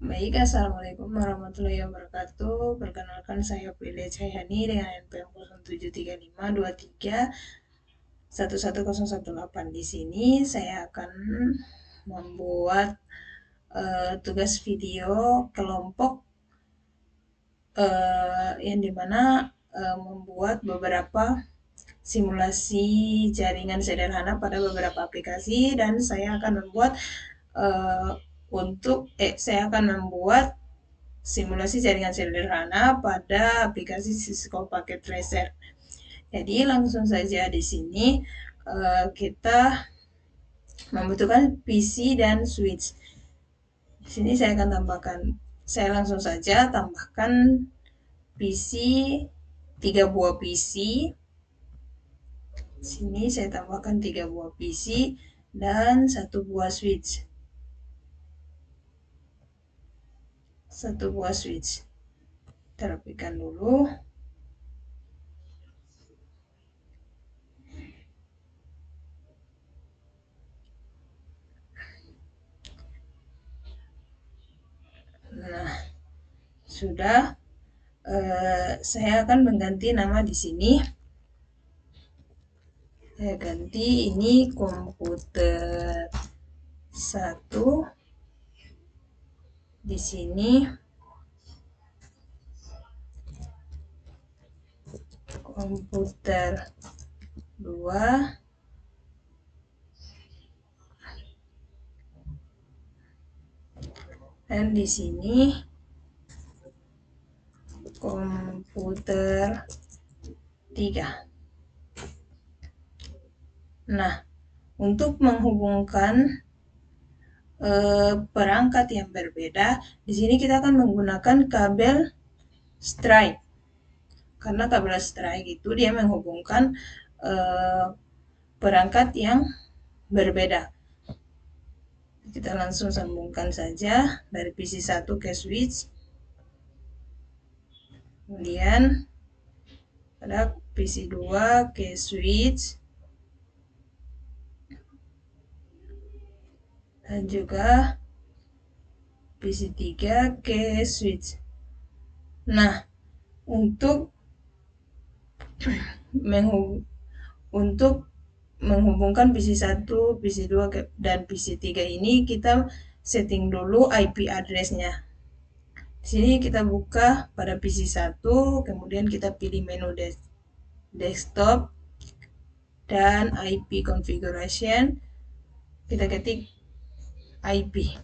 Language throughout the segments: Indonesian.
Baik, Assalamualaikum warahmatullahi wabarakatuh. Perkenalkan saya Prilly Cahyani dengan NPM 073523 11018. Di sini saya akan membuat tugas video kelompok yang dimana membuat beberapa simulasi jaringan sederhana pada beberapa aplikasi, dan saya akan membuat saya akan membuat simulasi jaringan sederhana pada aplikasi Cisco Packet Tracer. Jadi langsung saja di sini kita membutuhkan PC dan switch. Di sini saya akan tambahkan, saya langsung saja tambahkan PC, 3 buah PC. Di sini saya tambahkan 3 buah PC dan 1 buah switch. 1 buah switch. Kita rapikan dulu. Nah, sudah. Saya akan mengganti nama di sini. Saya ganti ini komputer 1. Di sini komputer 2. Dan di sini komputer 3. Nah, untuk menghubungkan perangkat yang berbeda, di sini kita akan menggunakan kabel strike. Karena kabel strike itu dia menghubungkan perangkat yang berbeda. Kita langsung sambungkan saja dari PC 1 ke switch. Kemudian pada PC 2 ke switch. Dan juga PC 3 ke switch. Nah, untuk menghubungkan PC 1, PC 2 dan PC 3 ini kita setting dulu IP address-nya. Di sini kita buka pada PC 1, kemudian kita pilih menu desktop dan IP configuration. Kita ketik IP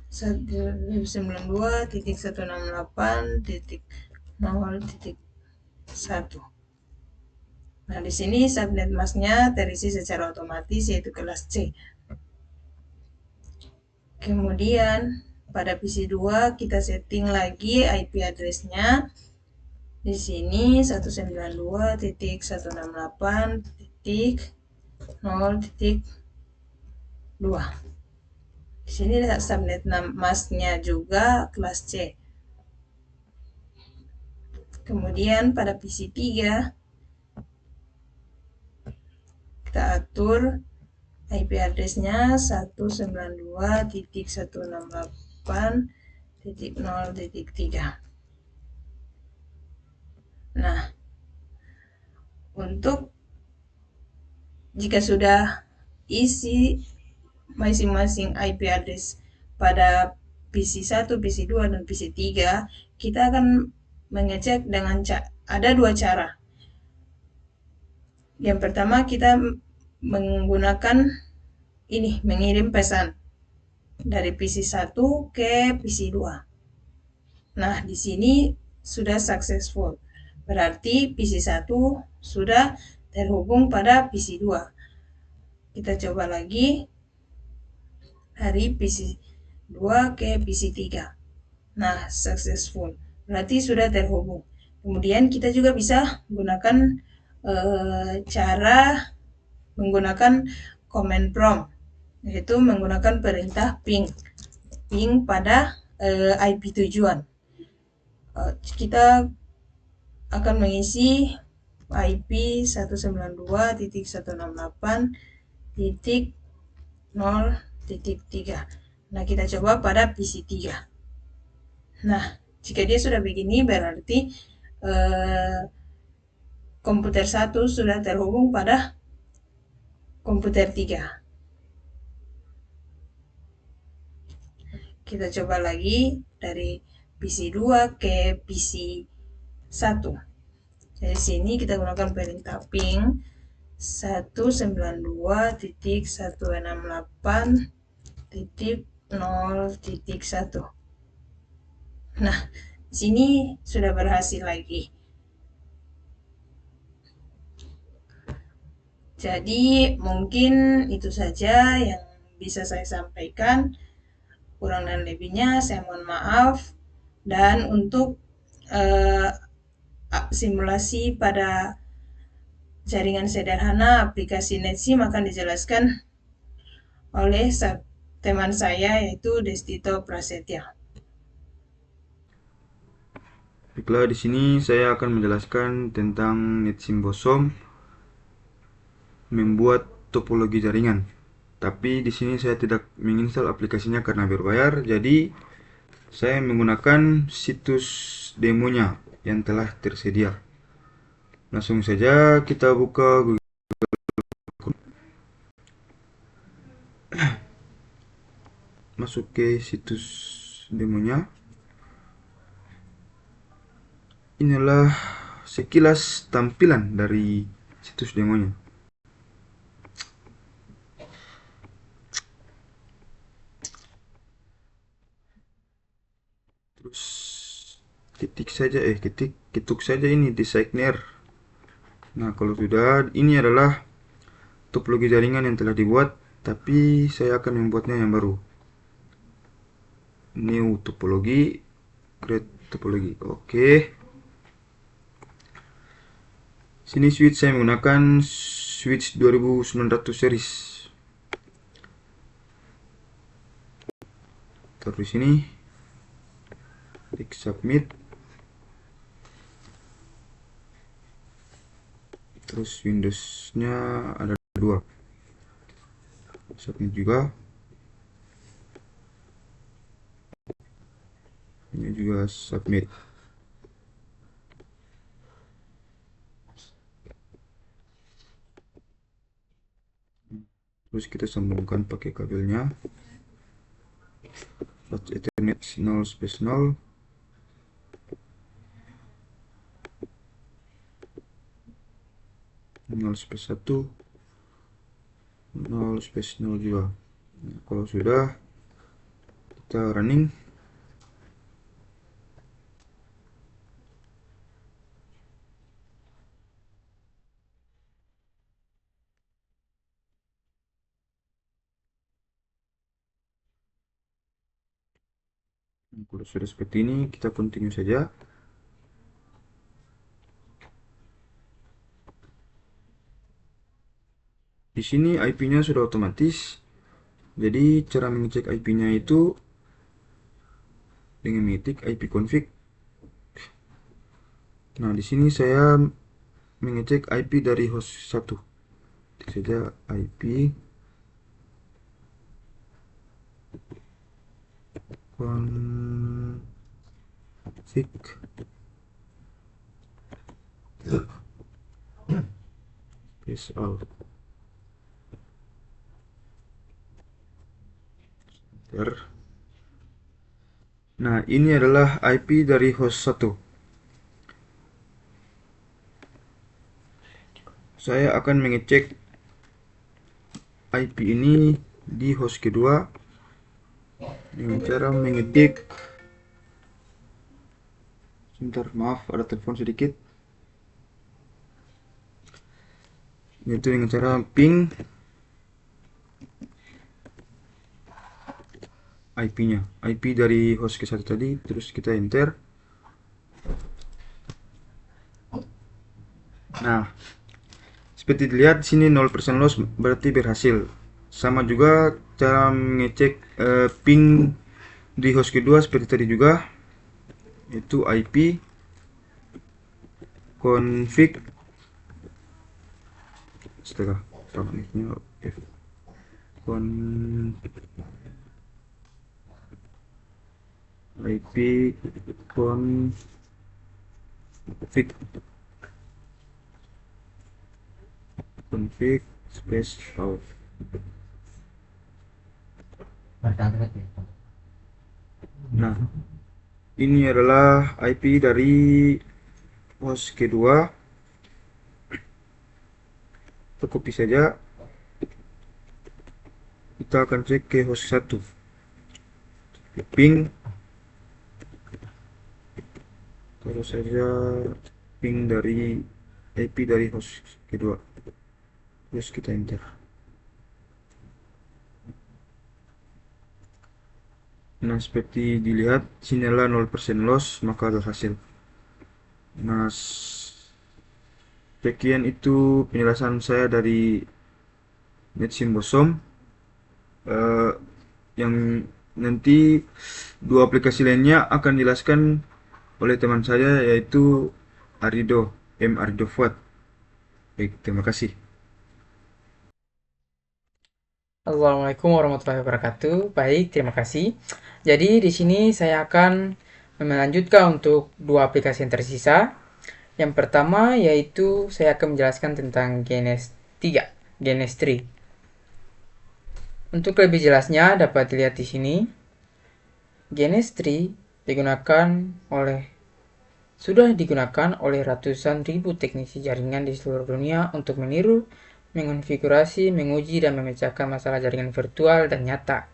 192.168.0.1. Nah, di sini subnet masknya terisi secara otomatis, yaitu kelas C. Kemudian pada PC 2 kita setting lagi IP address-nya. Di sini 192.168.0.2. Di sini subnet masknya juga kelas C. Kemudian pada PC 3 kita atur IP address-nya 192.168.0.3. Nah, untuk jika sudah isi masing-masing IP address pada PC 1, PC 2, dan PC 3, kita akan mengecek dengan ada 2 cara. Yang pertama, kita menggunakan ini, mengirim pesan dari PC 1 ke PC 2. Nah, di sini sudah successful. Berarti PC 1 sudah terhubung pada PC 2. Kita coba lagi dari PC 2 ke PC 3. Nah, successful. Berarti sudah terhubung. Kemudian kita juga bisa menggunakan cara menggunakan command prompt, yaitu menggunakan perintah ping pada IP tujuan. Kita akan mengisi IP 192.168.0.3. Nah, kita coba pada PC 3. Nah, jika dia sudah begini berarti komputer 1 sudah terhubung pada komputer 3. Kita coba lagi dari PC 2 ke PC 1. Jadi sini kita gunakan perintah ping 192.168.0.1. Nah, di sini sudah berhasil lagi. Jadi mungkin itu saja yang bisa saya sampaikan. Kurang dan lebihnya saya mohon maaf. Dan untuk simulasi pada jaringan sederhana aplikasi NetSim akan dijelaskan oleh teman saya yaitu Destito Prasetya. Baiklah, di sini saya akan menjelaskan tentang NetSim Bosom membuat topologi jaringan. Tapi di sini saya tidak menginstal aplikasinya karena berbayar, jadi saya menggunakan situs demonya yang telah tersedia. Langsung saja kita buka Google. Masuk ke situs demonya. Inilah sekilas tampilan dari situs demonya. Terus ketuk saja ini designer. Nah, kalau sudah, ini adalah topologi jaringan yang telah dibuat, tapi saya akan membuatnya yang baru. New topologi, create topologi. Oke. Sini switch saya menggunakan switch 2900 series. Taruh di sini. Klik submit. Terus Windows-nya ada 2. Submit juga. Ini juga submit. Terus kita sambungkan pakai kabelnya. Ethernet 0/0. (0/1) 0/0 juga. Nah, kalau sudah kita running. Kalau sudah seperti ini, kita continue saja. Di sini IP-nya sudah otomatis. Jadi cara mengecek IP-nya itu dengan mengetik IP config. Nah, di sini saya mengecek IP dari host 1. Ketik saja IP config space out. Nah, ini adalah IP dari host 1. Saya akan mengecek IP ini di host kedua dengan cara mengetik. Sebentar, maaf, ada telepon sedikit. Yaitu dengan cara ping IP-nya, IP dari host ke 1 tadi, terus kita enter. Nah, seperti dilihat di sini 0% loss berarti berhasil. Sama juga cara mengecek ping di host kedua seperti tadi juga, yaitu IP config setelah submitnya F IP config space out. Nah, ini adalah IP dari host kedua. Kita copy saja. Kita akan cek ke host 1. Ping, terus saja ping dari IP dari host kedua. Terus kita enter. Nah, seperti dilihat sini adalah 0% loss, maka berhasil. Nah, sekian itu penjelasan saya dari NetSim Bosom. Yang nanti dua aplikasi lainnya akan dijelaskan oleh teman saya, yaitu Arido Fuad. Baik, terima kasih. Assalamualaikum warahmatullahi wabarakatuh. Baik, terima kasih. Jadi di sini saya akan melanjutkan untuk dua aplikasi yang tersisa. Yang pertama yaitu saya akan menjelaskan tentang GNS3, GNS3. Untuk lebih jelasnya dapat dilihat di sini. GNS3 sudah digunakan oleh ratusan ribu teknisi jaringan di seluruh dunia untuk meniru, mengonfigurasi, menguji, dan memecahkan masalah jaringan virtual dan nyata.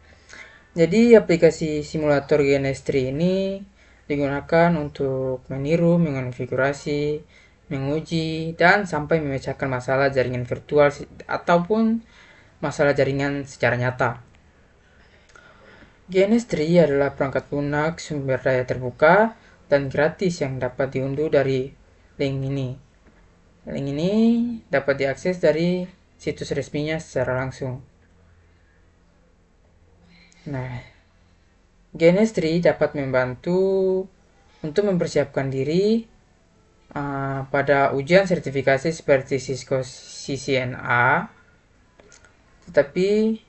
Jadi aplikasi simulator GNS3 ini digunakan untuk meniru, mengonfigurasi, menguji, dan sampai memecahkan masalah jaringan virtual ataupun masalah jaringan secara nyata. GNS3 adalah perangkat lunak sumber daya terbuka dan gratis yang dapat diunduh dari link ini. Link ini dapat diakses dari situs resminya secara langsung. Nah, GNS3 dapat membantu untuk mempersiapkan diri pada ujian sertifikasi seperti Cisco CCNA, tetapi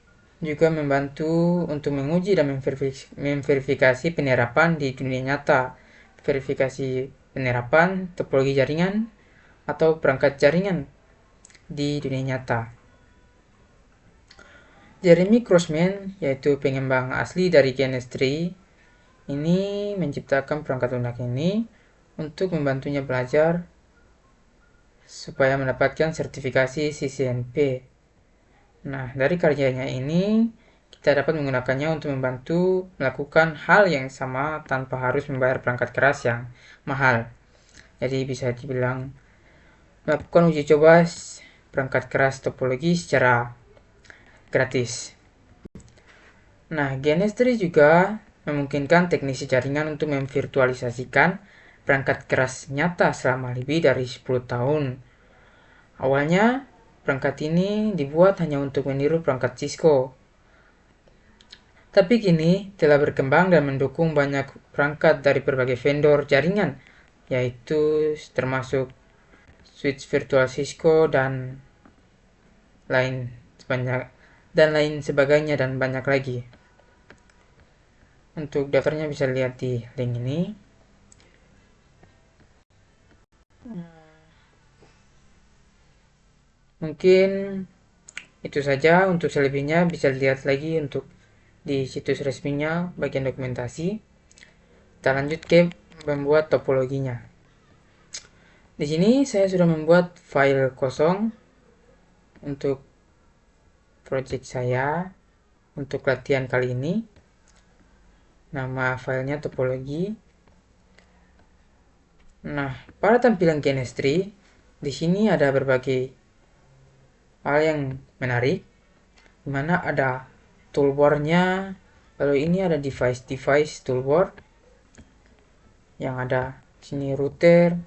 juga membantu untuk menguji dan memverifikasi penerapan di dunia nyata, verifikasi penerapan topologi jaringan atau perangkat jaringan di dunia nyata. Jeremy Crossman, yaitu pengembang asli dari GNS3, ini menciptakan perangkat lunak ini untuk membantunya belajar supaya mendapatkan sertifikasi CCNP. Nah, dari karyanya ini kita dapat menggunakannya untuk membantu melakukan hal yang sama tanpa harus membayar perangkat keras yang mahal. Jadi bisa dibilang melakukan uji coba perangkat keras topologi secara gratis. Nah, GNS3 juga memungkinkan teknisi jaringan untuk memvirtualisasikan perangkat keras nyata selama lebih dari 10 tahun. Awalnya, perangkat ini dibuat hanya untuk meniru perangkat Cisco. Tapi kini telah berkembang dan mendukung banyak perangkat dari berbagai vendor jaringan, yaitu termasuk switch virtual Cisco dan lain sebagainya dan banyak lagi. Untuk daftarnya bisa lihat di link ini. Mungkin itu saja. Untuk selebihnya bisa dilihat lagi untuk di situs resminya bagian dokumentasi. Kita lanjut ke membuat topologinya. Di sini saya sudah membuat file kosong untuk project saya untuk latihan kali ini. Nama filenya topologi. Nah, pada tampilan GNS3 di sini ada berbagai hal yang menarik, dimana ada toolbarnya. Lalu ini ada device toolbar yang ada sini router,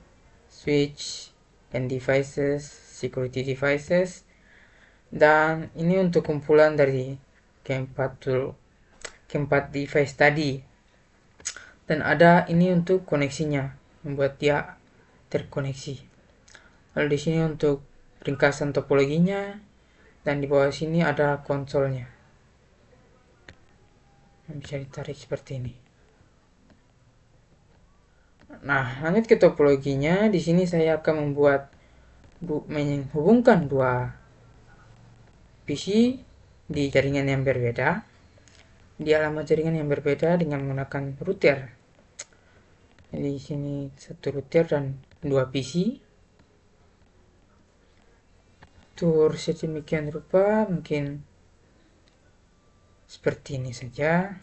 switch, and devices, security devices, dan ini untuk kumpulan dari keempat device tadi. Dan ada ini untuk koneksinya, membuat dia terkoneksi. Lalu di sini untuk ringkasan topologinya, dan di bawah sini ada konsolnya. Bisa ditarik seperti ini. Nah, lanjut ke topologinya. Di sini saya akan menghubungkan dua PC di jaringan yang berbeda, di alamat jaringan yang berbeda dengan menggunakan router. Jadi di sini satu router dan dua PC. Tur sedemikian rupa, mungkin seperti ini saja.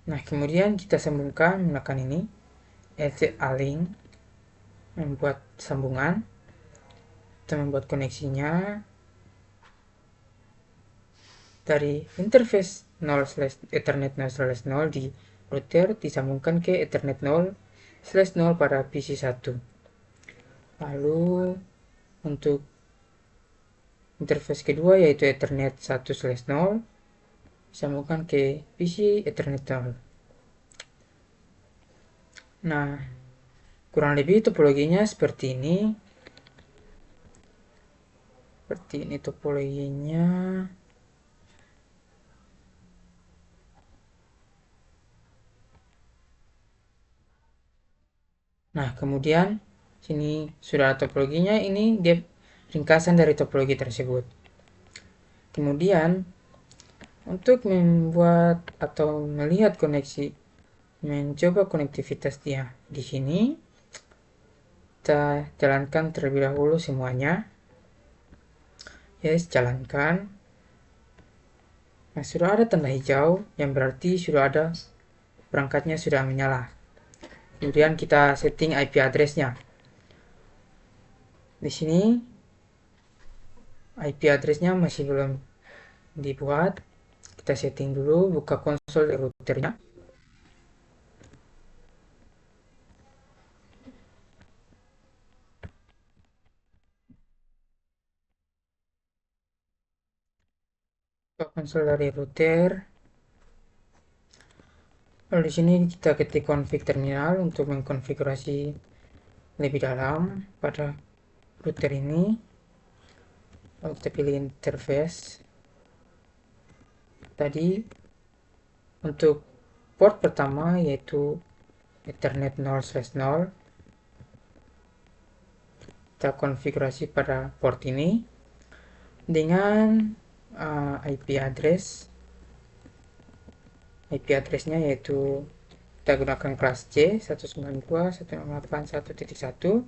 Nah, kemudian kita sambungkan menggunakan ini, LTA-Link, membuat sambungan. Kita membuat koneksinya dari interface 0/Ethernet 0/0 di router disambungkan ke Ethernet 0/0 pada PC 1. Lalu untuk interface kedua yaitu Ethernet 1/0 disambungkan ke PC Ethernet 0. Nah, kurang lebih topologinya seperti ini. Seperti ini topologinya. Nah, kemudian sini sudah ada topologinya. Ini dia ringkasan dari topologi tersebut. Kemudian untuk membuat atau melihat koneksi, mencoba konektivitas dia di sini, kita jalankan terlebih dahulu semuanya. Yes, jalankan. Nah, sudah ada tanda hijau yang berarti sudah ada perangkatnya sudah menyala. Kemudian kita setting IP address-nya. Di sini IP address-nya masih belum dibuat. Kita setting dulu, buka konsol routernya. Buka konsol dari router. Lalu di sini kita ketik config terminal untuk mengkonfigurasi lebih dalam pada router ini. Lalu kita pilih interface. Tadi untuk port pertama yaitu Ethernet 0/0, kita konfigurasi pada port ini dengan IP address-nya yaitu kita gunakan kelas C 192.168.1.1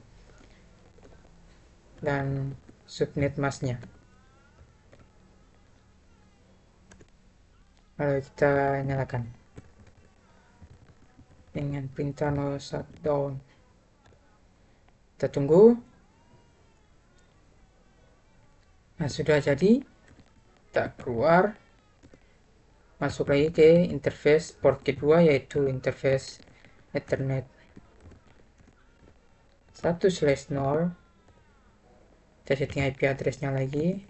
dan subnet masknya. Lalu kita nyalakan dengan perintah no shutdown. Kita tunggu. Nah, sudah jadi. Kita keluar, masuk lagi ke interface port kedua yaitu interface Ethernet 1/0. Kita setting IP address-nya lagi.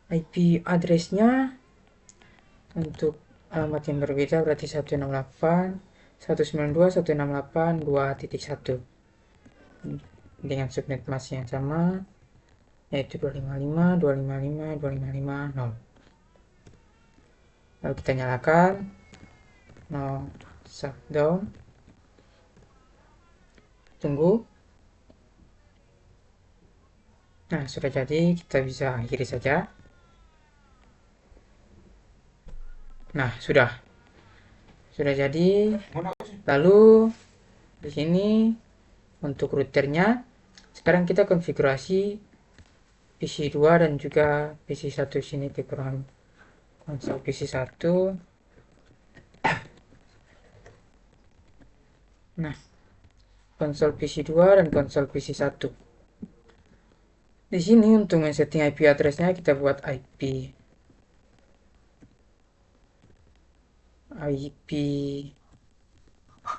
IP address-nya untuk alamat yang berbeda berarti 192.168.2.1 dengan subnet mask yang sama yaitu 255.255.255.0. Lalu kita nyalakan no shutdown, tunggu. Nah, sudah jadi, kita bisa akhiri saja. Nah, sudah jadi. Lalu di sini untuk routernya sekarang kita konfigurasi PC 2 dan juga PC 1 sini kekurangan konsol PC 1. Nah, konsol PC 2 dan konsol PC 1. Di sini untuk men-setting IP address-nya kita buat IP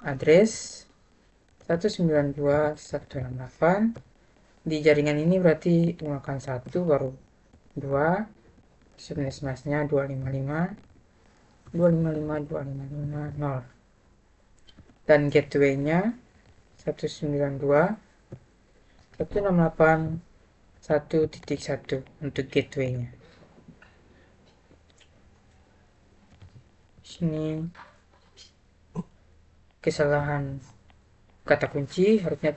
address 192.168. Di jaringan ini berarti menggunakan 1 baru 2, subnet masknya 255.255.255.0 dan gateway-nya 192.168.1.1 untuk gateway-nya. Sini kesalahan kata kunci, harusnya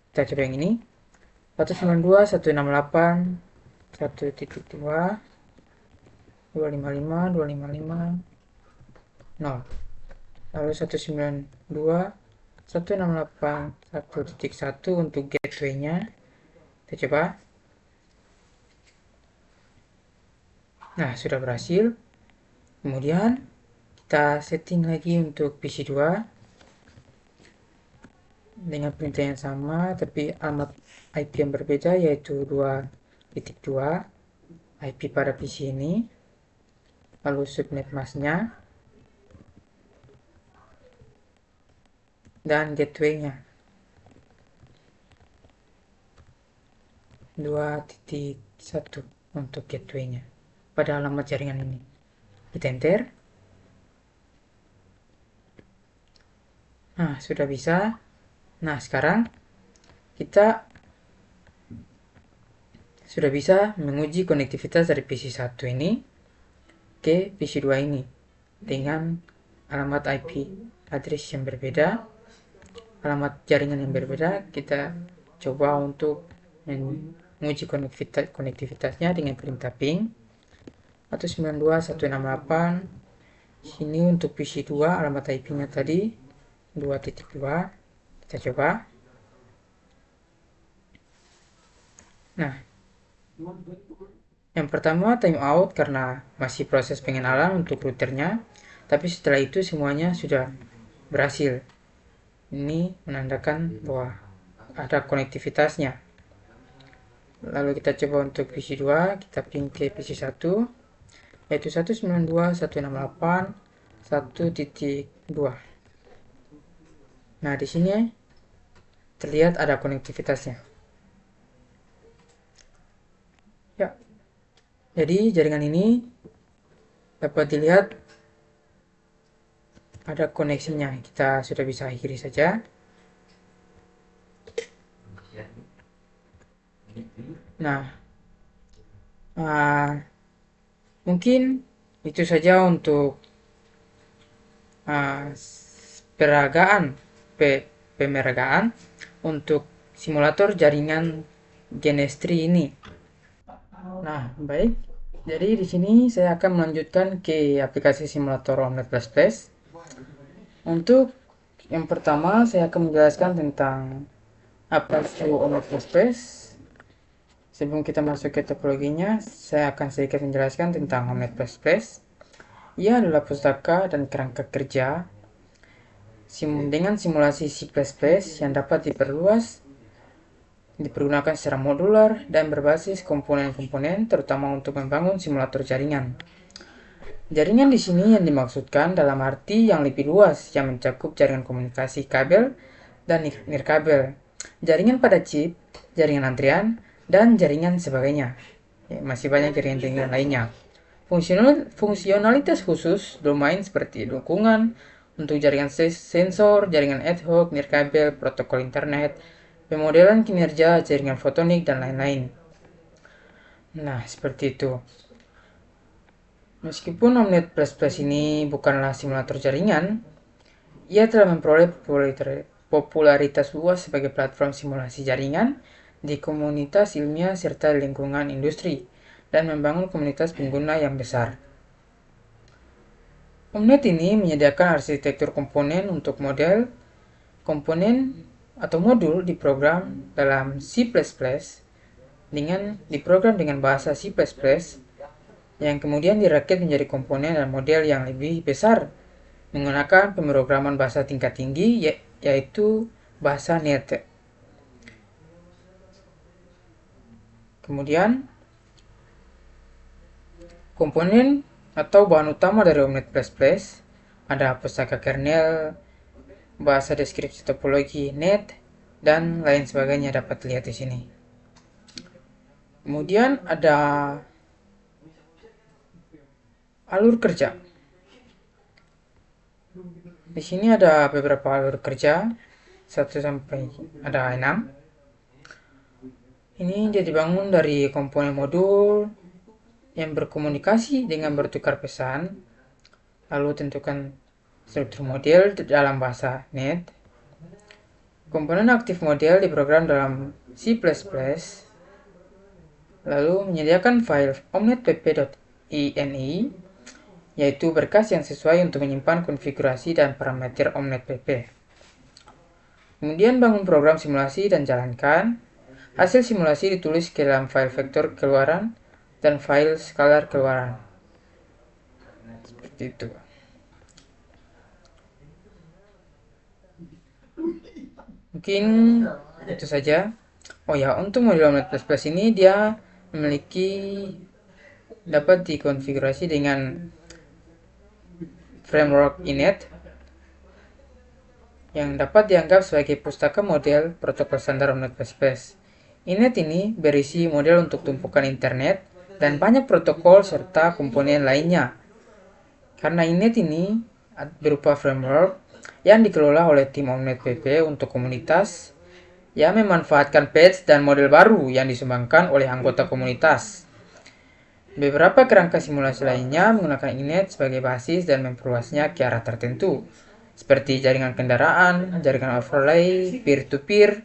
kita coba yang ini. 192.168 1.2 255 255 0. Lalu 192.168 1.1 untuk gateway-nya. Kita coba. Nah, sudah berhasil. Kemudian kita setting lagi untuk PC2 dengan perintah yang sama, tapi alamat IP yang berbeda, yaitu 2.2 IP pada PC ini. Lalu subnet masknya dan gateway-nya 2.1 untuk gateway-nya pada alamat jaringan ini. Kita enter. Nah, sudah bisa. Nah, sekarang kita sudah bisa menguji konektivitas dari PC1 ini ke PC2 ini dengan alamat IP address yang berbeda, alamat jaringan yang berbeda. Kita coba untuk menguji konektivitasnya dengan perintah ping 192.168. Sini untuk PC2 alamat IP-nya tadi 2.2. Kita coba. Nah, yang pertama timeout karena masih proses pengenalan untuk routernya, tapi setelah itu semuanya sudah berhasil. Ini menandakan bahwa ada konektivitasnya. Lalu kita coba untuk PC2, kita ping ke PC1, yaitu 192.168 1.2. Nah, di sini terlihat ada konektivitasnya. Ya. Jadi jaringan ini dapat dilihat ada koneksinya. Kita sudah bisa akhiri saja. Nah, mungkin itu saja untuk pemeragaan untuk simulator jaringan Genestri ini. Nah, baik. Jadi di sini saya akan melanjutkan ke aplikasi simulator Omnet++. Untuk yang pertama saya akan menjelaskan tentang apa itu Omnet++. Sebelum kita masuk ke topologinya, saya akan sedikit menjelaskan tentang Omnet++. Ia adalah pustaka dan kerangka kerja dengan simulasi C++ yang dapat dipergunakan secara modular dan berbasis komponen-komponen, terutama untuk membangun simulator jaringan. Jaringan di sini yang dimaksudkan dalam arti yang lebih luas, yang mencakup jaringan komunikasi kabel dan nirkabel, jaringan pada chip, jaringan antrian, dan jaringan sebagainya. Ya, masih banyak jaringan-jaringan lainnya. Fungsionalitas khusus domain seperti dukungan untuk jaringan sensor, jaringan ad hoc, nirkabel, protokol internet, pemodelan kinerja, jaringan fotonik, dan lain-lain. Nah, seperti itu. Meskipun Omnet++ ini bukanlah simulator jaringan, ia telah memperoleh popularitas luas sebagai platform simulasi jaringan di komunitas ilmiah serta di lingkungan industri, dan membangun komunitas pengguna yang besar. Omnet ini menyediakan arsitektur komponen untuk model, komponen, atau modul diprogram dalam C++ diprogram dengan bahasa C++ yang kemudian dirakit menjadi komponen dan model yang lebih besar menggunakan pemrograman bahasa tingkat tinggi, yaitu bahasa NET. Kemudian komponen atau bahan utama dari Omnet++ ada pustaka kernel, bahasa deskripsi topologi NET, dan lain sebagainya dapat dilihat di sini. Kemudian ada alur kerja. Di sini ada beberapa alur kerja, 1 sampai ada 6. Ini dia dibangun dari komponen modul yang berkomunikasi dengan bertukar pesan. Lalu tentukan struktur model dalam bahasa .NET. Komponen aktif model diprogram dalam C++, lalu menyediakan file omnetpp.ini, yaitu berkas yang sesuai untuk menyimpan konfigurasi dan parameter omnetpp. Kemudian bangun program simulasi dan jalankan. Hasil simulasi ditulis ke dalam file vektor keluaran dan file skalar keluaran. Seperti itu. Mungkin itu saja. Oh ya, untuk model Omnet++ ini dia dapat dikonfigurasi dengan framework Init yang dapat dianggap sebagai pustaka model protokol standar Omnet++. Init ini berisi model untuk tumpukan internet dan banyak protokol serta komponen lainnya. Karena Init ini berupa framework yang dikelola oleh tim OmnetPP untuk komunitas yang memanfaatkan patch dan model baru yang disumbangkan oleh anggota komunitas. Beberapa kerangka simulasi lainnya menggunakan Init sebagai basis dan memperluasnya ke arah tertentu, seperti jaringan kendaraan, jaringan overlay, peer-to-peer,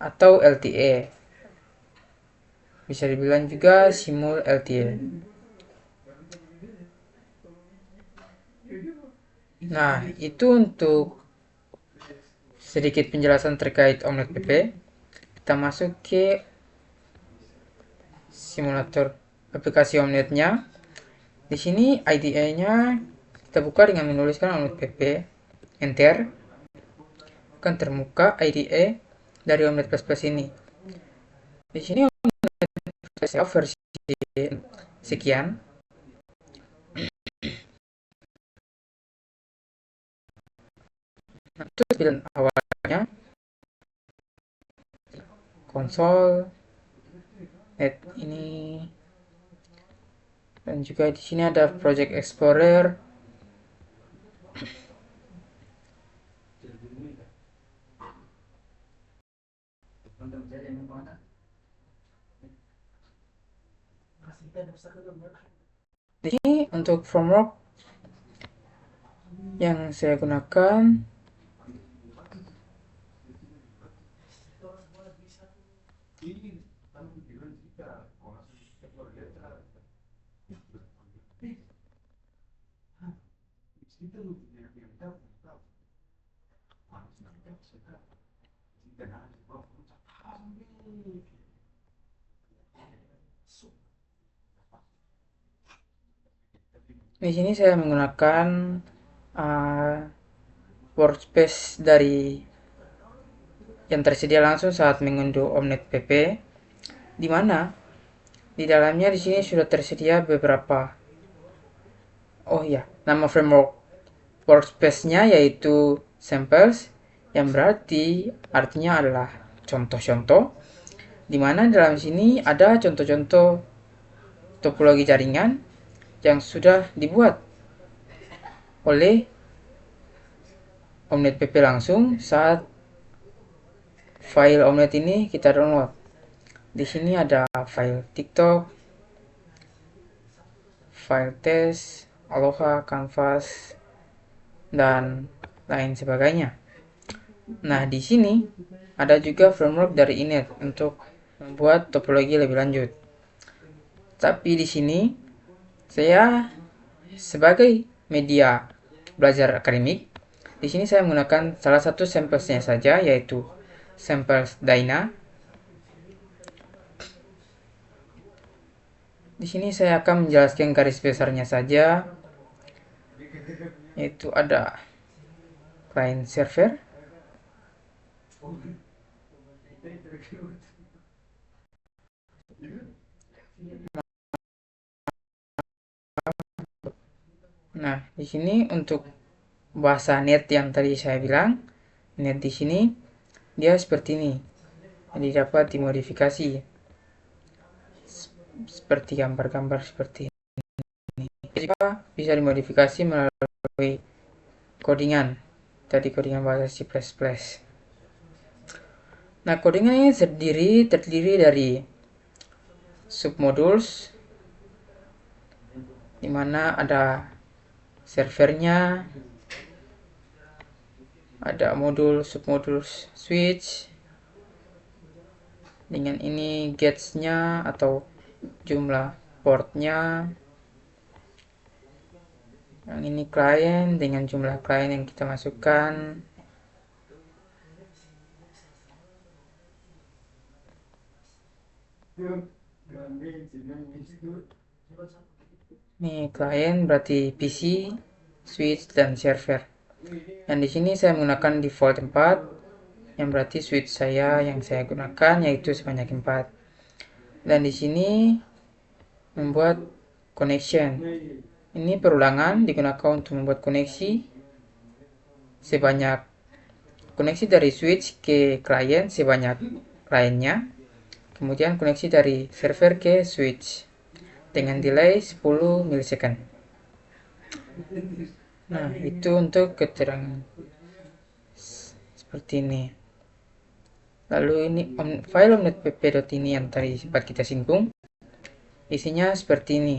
atau LTE. Bisa dibilang juga simul LTE. Nah, itu untuk sedikit penjelasan terkait OmnetPP. Kita masuk ke simulator aplikasi Omnetnya. Di sini IDE-nya kita buka dengan menuliskan OmnetPP, enter. Akan terbuka IDE dari Omnet++ ini. Di sini Omnet++ versi sekian. Nah, itu pilihan awalnya konsol net ini, dan juga di sini ada Project Explorer. Di sini untuk framework yang saya gunakan di sini saya menggunakan workspace dari yang tersedia langsung saat mengunduh OmnetPP, di mana di dalamnya di sini sudah tersedia beberapa. Oh ya, nama framework workspace-nya yaitu samples, yang berarti artinya adalah contoh-contoh, di mana dalam sini ada contoh-contoh topologi jaringan yang sudah dibuat oleh OmnetPP langsung saat file Omnet ini kita download. Di sini ada file TikTok, file test, Aloha, Canvas, dan lain sebagainya. Nah, di sini ada juga framework dari Init untuk membuat topologi lebih lanjut. Tapi di sini saya sebagai media belajar akademik, di sini saya menggunakan salah satu samplesnya saja, yaitu samples Dyna. Di sini saya akan menjelaskan garis besarnya saja, yaitu ada client server, nah di sini untuk bahasa net yang tadi saya bilang, net di sini dia seperti ini, jadi dapat dimodifikasi seperti gambar-gambar seperti ini. Juga bisa dimodifikasi melalui codingan, tadi codingan bahasa C++. Nah, codingan ini terdiri dari submodules, dimana ada servernya, ada modul submodul switch. Dengan ini gates-nya atau jumlah portnya. Yang ini klien dengan jumlah klien yang kita masukkan. Ini klien berarti PC, switch, dan server. Dan di sini saya menggunakan default 4, yang berarti switch saya yang saya gunakan yaitu sebanyak 4. Dan di sini membuat connection. Ini perulangan digunakan untuk membuat koneksi sebanyak koneksi dari switch ke klien sebanyak kliennya. Kemudian koneksi dari server ke switch dengan delay 10 milisecond. Nah, itu untuk keterangan seperti ini. Lalu ini file omnet.pp.ini yang tadi sempat kita singgung. Isinya seperti ini.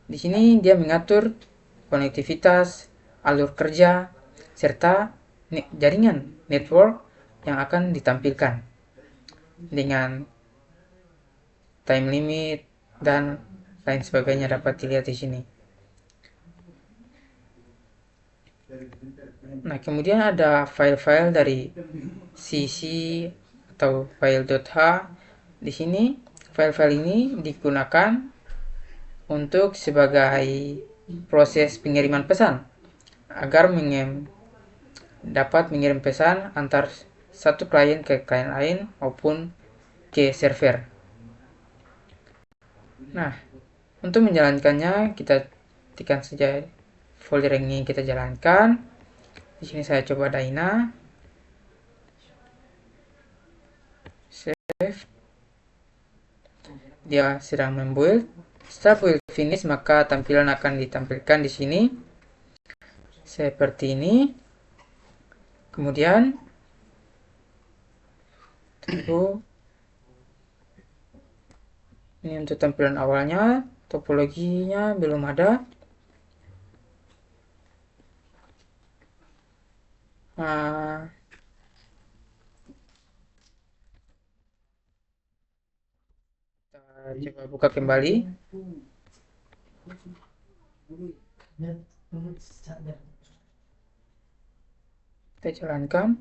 Di sini dia mengatur konektivitas, alur kerja, serta jaringan network yang akan ditampilkan dengan time limit dan lain sebagainya dapat dilihat di sini. Nah, kemudian ada file-file dari cc atau file.h. Di sini file-file ini digunakan untuk sebagai proses pengiriman pesan agar dapat mengirim pesan antar satu klien ke klien lain maupun ke server. Nah, untuk menjalankannya kita tekan saja folder yang ingin kita jalankan. Di sini saya coba Dyna. Save. Dia sedang membuild. Setelah build finish, maka tampilan akan ditampilkan di sini seperti ini. Kemudian tunggu. Ini untuk tampilan awalnya, topologinya belum ada. Kita coba buka kembali. Kita jalankan.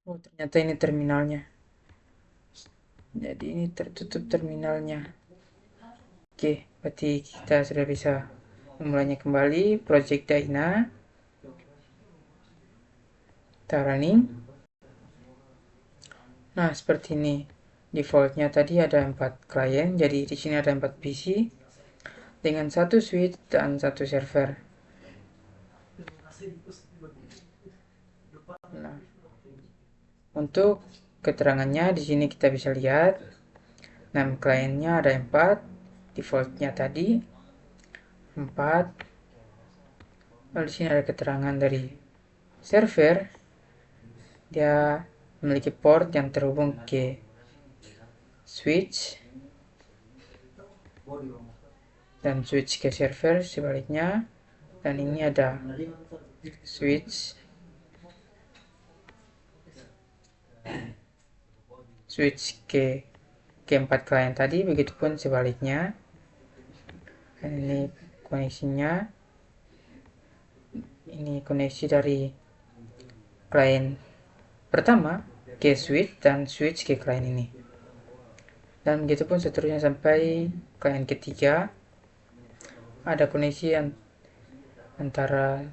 Oh, ternyata ini terminalnya. Jadi ini tertutup terminalnya. Oke, berarti kita sudah bisa memulainya kembali. Project Dyna. Kita running. Nah, seperti ini. Defaultnya tadi ada 4 klien, jadi di sini ada 4 PC dengan 1 switch dan 1 server. Nah, untuk keterangannya di sini kita bisa lihat 6 kliennya ada 4, defaultnya tadi 4. Lalu di sini ada keterangan dari server, dia memiliki port yang terhubung ke switch dan switch ke server sebaliknya, dan ini ada switch ke keempat klien tadi, begitupun sebaliknya. Dan ini koneksinya, ini koneksi dari klien pertama ke switch dan switch ke klien ini, dan begitupun seterusnya sampai klien ketiga. Ada koneksi antara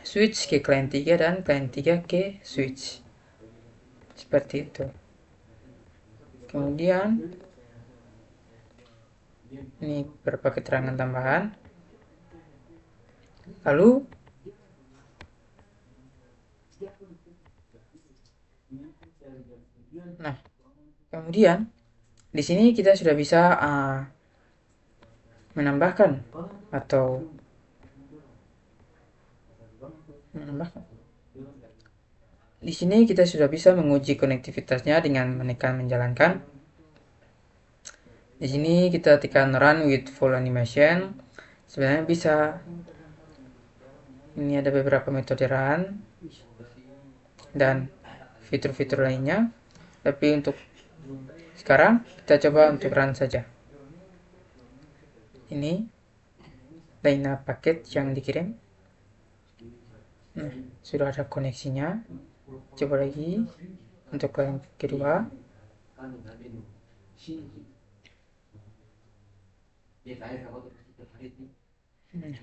switch ke klien 3 dan klien 3 ke switch, seperti itu. Kemudian ini beberapa keterangan tambahan. Lalu Nah, kemudian di sini kita sudah bisa menambahkan atau di sini kita sudah bisa menguji konektivitasnya dengan menekan menjalankan. Di sini kita tekan run with full animation. Sebenarnya bisa. Ini ada beberapa metode run dan fitur-fitur lainnya. Tapi untuk sekarang kita coba untuk run saja. Ini line paket yang dikirim. Nah, sudah ada koneksinya. Coba lagi untuk line kedua.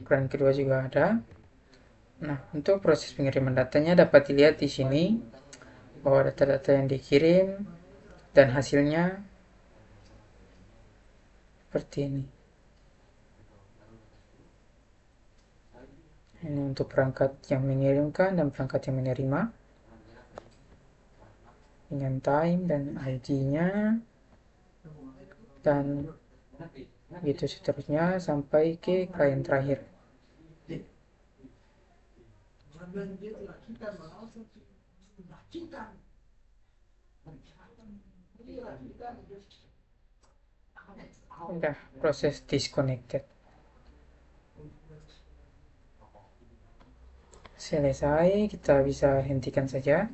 Line kedua juga ada. Nah, untuk proses pengiriman datanya dapat dilihat di sini bahwa data-data yang dikirim dan hasilnya seperti ini. Ini untuk perangkat yang mengirimkan dan perangkat yang menerima dengan time dan ID-nya dan begitu seterusnya sampai ke klien terakhir. Udah proses disconnected selesai, kita bisa hentikan saja.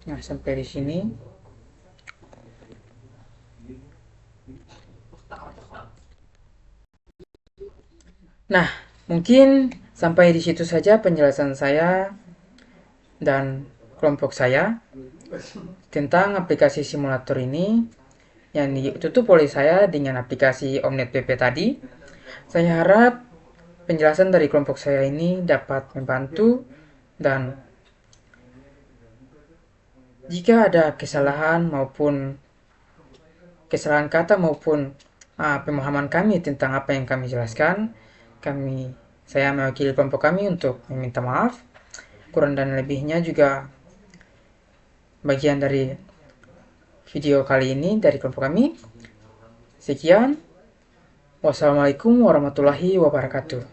Nah, sampai di sini. Nah, mungkin sampai di situ saja penjelasan saya dan kelompok saya tentang aplikasi simulator ini yang ditutup oleh saya dengan aplikasi Omnet PP tadi. Saya harap penjelasan dari kelompok saya ini dapat membantu, dan jika ada kesalahan maupun kesalahan kata maupun pemahaman kami tentang apa yang kami jelaskan, saya mewakili kelompok kami untuk meminta maaf. Kurang dan lebihnya juga bagian dari video kali ini dari kelompok kami. Sekian. Wassalamualaikum warahmatullahi wabarakatuh.